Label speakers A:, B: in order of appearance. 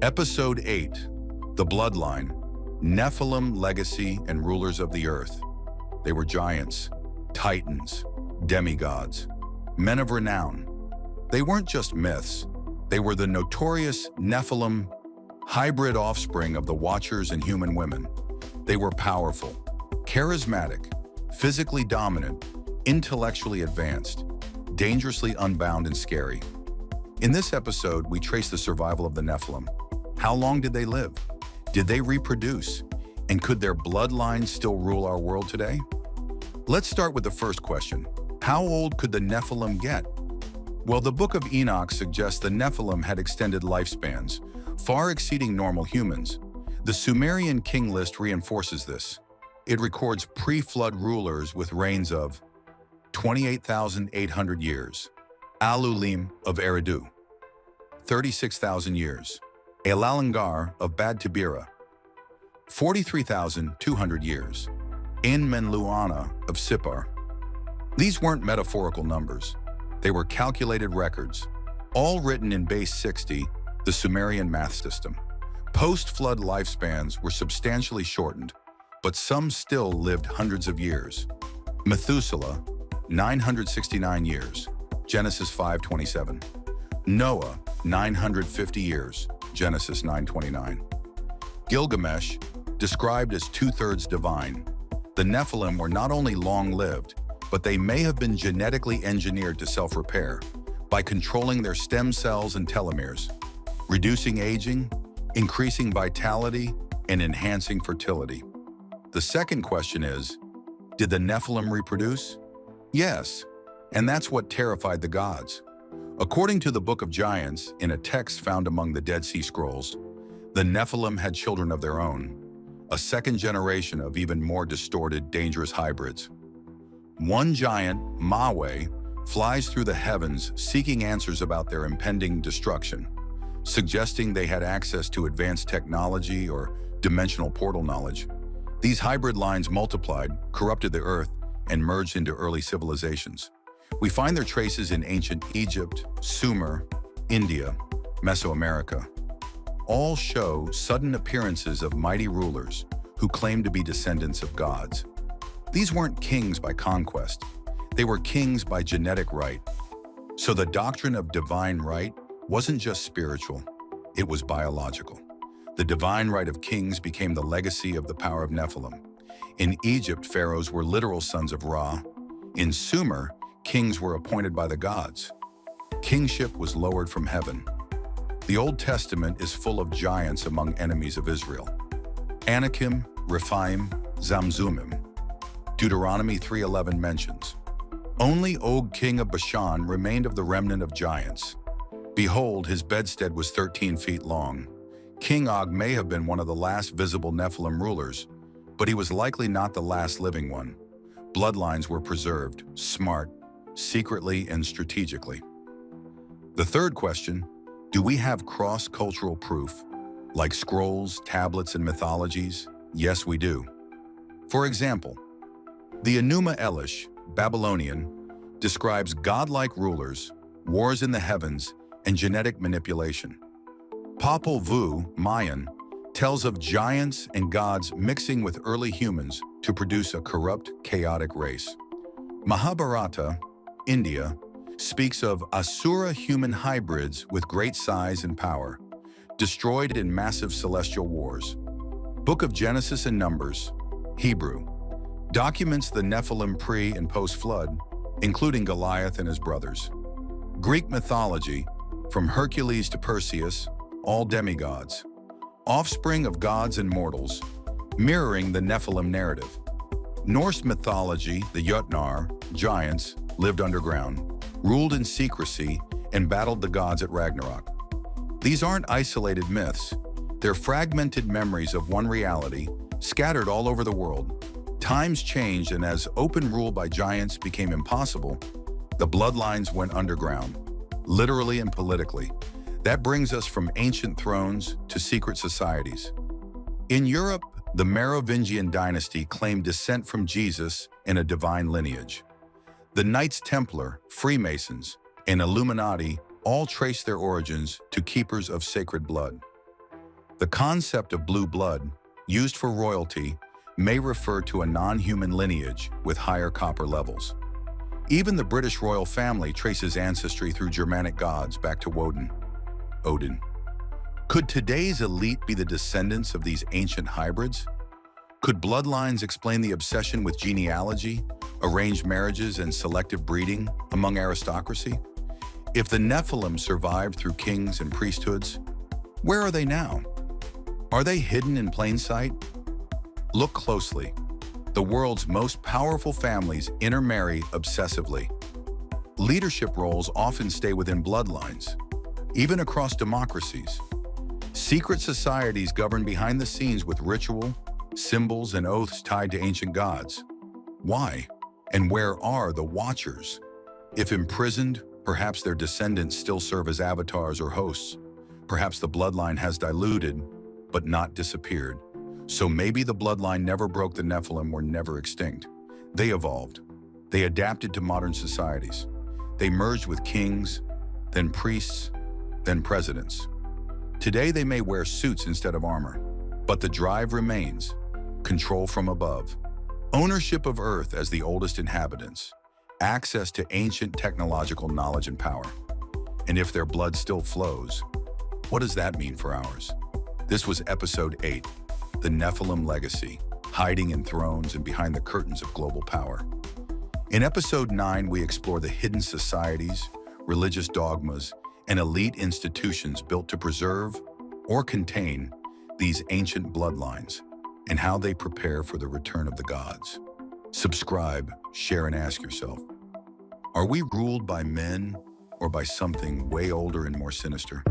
A: Episode 8, The Bloodline, Nephilim Legacy and Rulers of the Earth. They were giants, titans, demigods, men of renown. They weren't just myths. They were the notorious Nephilim, hybrid offspring of the Watchers and human women. They were powerful, charismatic, physically dominant, intellectually advanced, dangerously unbound and scary. In this episode, we trace the survival of the Nephilim. How long did they live? Did they reproduce? And could their bloodlines still rule our world today? Let's start with the first question. How old could the Nephilim get? Well, the Book of Enoch suggests the Nephilim had extended lifespans, far exceeding normal humans. The Sumerian King List reinforces this. It records pre-flood rulers with reigns of 28,800 years. Alulim of Eridu, 36,000 years. Elalangar of Bad Tabira, 43,200 years. Enmenluana of Sippar. These weren't metaphorical numbers. They were calculated records, all written in base 60, the Sumerian math system. Post-flood lifespans were substantially shortened, but some still lived hundreds of years. Methuselah, 969 years, Genesis 5:27. Noah, 950 years, Genesis 9:29. Gilgamesh, described as two-thirds divine. The Nephilim were not only long-lived, but they may have been genetically engineered to self-repair by controlling their stem cells and telomeres, reducing aging, increasing vitality, and enhancing fertility. The second question is, did the Nephilim reproduce? Yes, and that's what terrified the gods. According to the Book of Giants, in a text found among the Dead Sea Scrolls, the Nephilim had children of their own, a second generation of even more distorted, dangerous hybrids. One giant, Mawe, flies through the heavens seeking answers about their impending destruction, suggesting they had access to advanced technology or dimensional portal knowledge. These hybrid lines multiplied, corrupted the earth, and merged into early civilizations. We find their traces in ancient Egypt, Sumer, India, Mesoamerica. All show sudden appearances of mighty rulers who claim to be descendants of gods. These weren't kings by conquest. They were kings by genetic right. So the doctrine of divine right wasn't just spiritual, it was biological. The divine right of kings became the legacy of the power of Nephilim. In Egypt, pharaohs were literal sons of Ra. In Sumer, kings were appointed by the gods. Kingship was lowered from heaven. The Old Testament is full of giants among enemies of Israel. Anakim, Rephaim, Zamzumim. Deuteronomy 3:11 mentions, "Only Og king of Bashan remained of the remnant of giants. Behold, his bedstead was 13 feet long." King Og may have been one of the last visible Nephilim rulers, but he was likely not the last living one. Bloodlines were preserved, smart, secretly and strategically. The third question, do we have cross-cultural proof, like scrolls, tablets, and mythologies? Yes, we do. For example, the Enuma Elish, Babylonian, describes godlike rulers, wars in the heavens, and genetic manipulation. Popol Vuh, Mayan, tells of giants and gods mixing with early humans to produce a corrupt, chaotic race. Mahabharata, India, speaks of Asura human hybrids with great size and power, destroyed in massive celestial wars. Book of Genesis and Numbers, Hebrew, documents the Nephilim pre- and post-flood, including Goliath and his brothers. Greek mythology, from Hercules to Perseus, all demigods, offspring of gods and mortals, mirroring the Nephilim narrative. Norse mythology, the Jötnar, giants, lived underground, ruled in secrecy, and battled the gods at Ragnarok. These aren't isolated myths. They're fragmented memories of one reality, scattered all over the world. Times changed, and as open rule by giants became impossible, the bloodlines went underground, literally and politically. That brings us from ancient thrones to secret societies. In Europe, the Merovingian dynasty claimed descent from Jesus in a divine lineage. The Knights Templar, Freemasons, and Illuminati all trace their origins to keepers of sacred blood. The concept of blue blood, used for royalty, may refer to a non-human lineage with higher copper levels. Even the British royal family traces ancestry through Germanic gods back to Odin. Could today's elite be the descendants of these ancient hybrids? Could bloodlines explain the obsession with genealogy, arranged marriages, and selective breeding among aristocracy? If the Nephilim survived through kings and priesthoods, where are they now? Are they hidden in plain sight? Look closely. The world's most powerful families intermarry obsessively. Leadership roles often stay within bloodlines, even across democracies. Secret societies govern behind the scenes with ritual, symbols, and oaths tied to ancient gods. Why? And where are the Watchers? If imprisoned, perhaps their descendants still serve as avatars or hosts. Perhaps the bloodline has diluted, but not disappeared. So maybe the bloodline never broke. The Nephilim were never extinct. They evolved. They adapted to modern societies. They merged with kings, then priests, then presidents. Today they may wear suits instead of armor, but the drive remains: control from above, ownership of Earth as the oldest inhabitants, access to ancient technological knowledge and power. And if their blood still flows, what does that mean for ours? This was episode 8, The Nephilim Legacy, Hiding in Thrones and Behind the Curtains of Global Power. In episode 9, we explore the hidden societies, religious dogmas, and elite institutions built to preserve or contain these ancient bloodlines, and how they prepare for the return of the gods. Subscribe, share, and ask yourself, are we ruled by men or by something way older and more sinister?